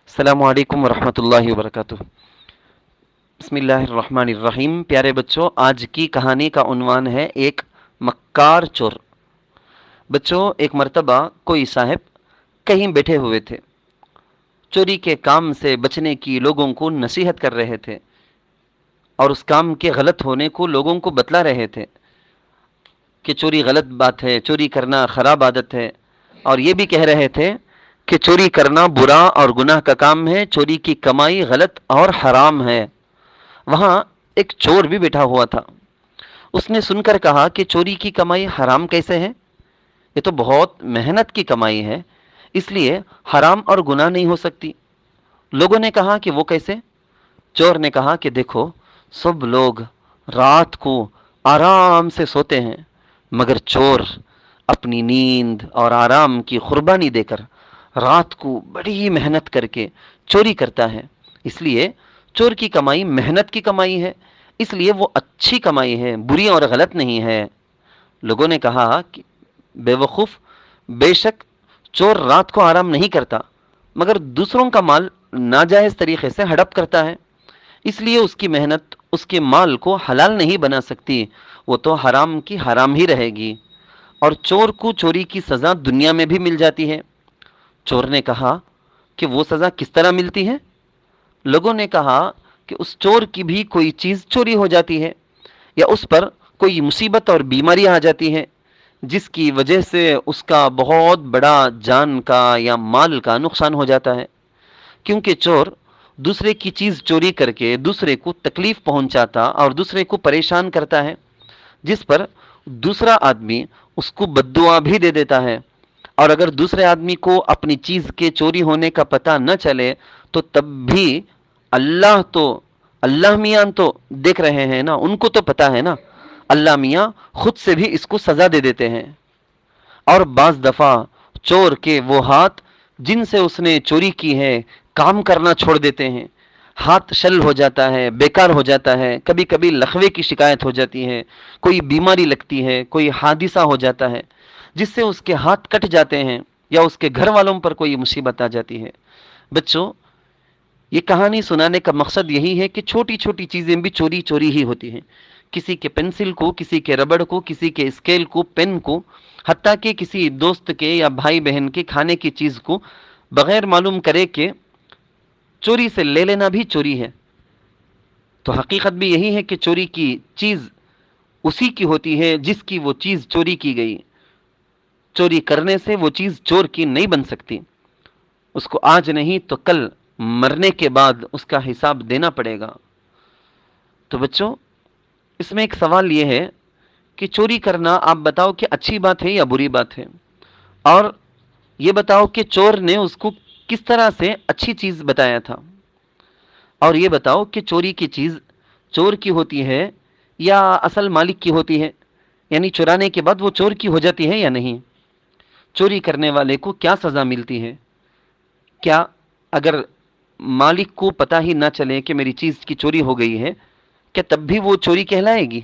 السلام علیکم ورحمۃ اللہ وبرکاتہ۔ بسم اللہ الرحمن الرحیم۔ پیارے بچوں، آج کی کہانی کا عنوان ہے ایک مکار چور۔ بچوں، ایک مرتبہ کوئی صاحب کہیں بیٹھے ہوئے تھے، چوری کے کام سے بچنے کی لوگوں کو نصیحت کر رہے تھے اور اس کام کے غلط ہونے کو لوگوں کو بتلا رہے تھے کہ چوری غلط بات ہے، چوری کرنا خراب عادت ہے، اور یہ بھی کہہ رہے تھے کہ چوری کرنا برا اور گناہ کا کام ہے، چوری کی کمائی غلط اور حرام ہے۔ وہاں ایک چور بھی بیٹھا ہوا تھا۔ اس نے سن کر کہا کہ چوری کی کمائی حرام کیسے ہے؟ یہ تو بہت محنت کی کمائی ہے، اس لیے حرام اور گناہ نہیں ہو سکتی۔ لوگوں نے کہا کہ وہ کیسے؟ چور نے کہا کہ دیکھو، سب لوگ رات کو آرام سے سوتے ہیں، مگر چور اپنی نیند اور آرام کی قربانی دے کر رات کو بڑی محنت کر کے چوری کرتا ہے۔ اس لیے چور کی کمائی محنت کی کمائی ہے، اس لیے وہ اچھی کمائی ہے، بری اور غلط نہیں ہے۔ لوگوں نے کہا کہ بے وقوف، بے شک چور رات کو آرام نہیں کرتا، مگر دوسروں کا مال ناجائز طریقے سے ہڑپ کرتا ہے، اس لیے اس کی محنت اس کے مال کو حلال نہیں بنا سکتی، وہ تو حرام کی حرام ہی رہے گی۔ اور چور کو چوری کی سزا دنیا میں بھی مل جاتی ہے۔ چور نے کہا کہ وہ سزا کس طرح ملتی ہے؟ لوگوں نے کہا کہ اس چور کی بھی کوئی چیز چوری ہو جاتی ہے، یا اس پر کوئی مصیبت اور بیماری آ جاتی ہے جس کی وجہ سے اس کا بہت بڑا جان کا یا مال کا نقصان ہو جاتا ہے، کیونکہ چور دوسرے کی چیز چوری کر کے دوسرے کو تکلیف پہنچاتا اور دوسرے کو پریشان کرتا ہے، جس پر دوسرا آدمی اس کو بددعا بھی دے دیتا ہے۔ اور اگر دوسرے آدمی کو اپنی چیز کے چوری ہونے کا پتہ نہ چلے تو تب بھی اللہ میاں تو دیکھ رہے ہیں نا، ان کو تو پتہ ہے نا، اللہ میاں خود سے بھی اس کو سزا دے دیتے ہیں۔ اور بعض دفعہ چور کے وہ ہاتھ جن سے اس نے چوری کی ہے کام کرنا چھوڑ دیتے ہیں، ہاتھ شل ہو جاتا ہے، بیکار ہو جاتا ہے، کبھی کبھی لخوے کی شکایت ہو جاتی ہے، کوئی بیماری لگتی ہے، کوئی حادثہ ہو جاتا ہے جس سے اس کے ہاتھ کٹ جاتے ہیں، یا اس کے گھر والوں پر کوئی مصیبت آ جاتی ہے۔ بچوں، یہ کہانی سنانے کا مقصد یہی ہے کہ چھوٹی چھوٹی چیزیں بھی چوری چوری ہی ہوتی ہیں۔ کسی کے پنسل کو، کسی کے ربڑ کو، کسی کے اسکیل کو، پین کو، حتیٰ کہ کسی دوست کے یا بھائی بہن کے کھانے کی چیز کو بغیر معلوم کرے کہ چوری سے لے لینا بھی چوری ہے۔ تو حقیقت بھی یہی ہے کہ چوری کی چیز اسی کی ہوتی ہے جس کی وہ چیز چوری کی گئی۔ چوری کرنے سے وہ چیز چور کی نہیں بن سکتی، اس کو آج نہیں تو کل مرنے کے بعد اس کا حساب دینا پڑے گا۔ تو بچوں، اس میں ایک سوال یہ ہے کہ چوری کرنا آپ بتاؤ کہ اچھی بات ہے یا بری بات ہے؟ اور یہ بتاؤ کہ چور نے اس کو کس طرح سے اچھی چیز بتایا تھا؟ اور یہ بتاؤ کہ چوری کی چیز چور کی ہوتی ہے یا اصل مالک کی ہوتی ہے؟ یعنی چرانے کے بعد وہ چور کی ہو جاتی ہے یا نہیں؟ چوری کرنے والے کو کیا سزا ملتی ہے؟ کیا اگر مالک کو پتہ ہی نہ چلے کہ میری چیز کی چوری ہو گئی ہے، کیا تب بھی وہ چوری کہلائے گی؟